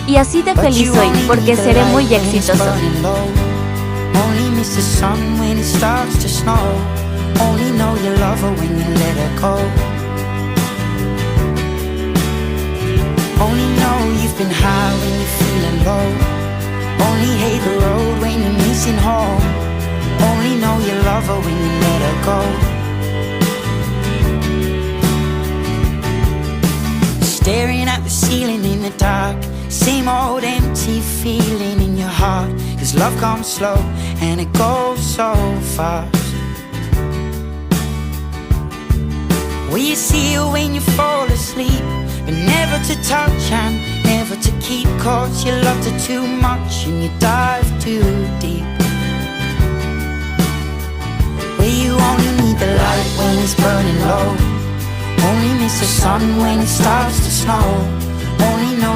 Y así de feliz soy, porque seré muy exitoso. Only miss the sun when it starts to snow. Only know you love her when you let her go. Only know you've been high when you're feeling low. Only hate the road when you're missing home. Only know you love her when you let her go. Staring at the ceiling in the dark, same old empty feeling in your heart. 'Cause love comes slow and it goes so fast. Will you see her when you fall asleep, but never to touch and never to keep? 'Cause you loved her too much and you dive too deep. Will you only need the light when it's burning low? Only miss the sun when it starts to snow. Only know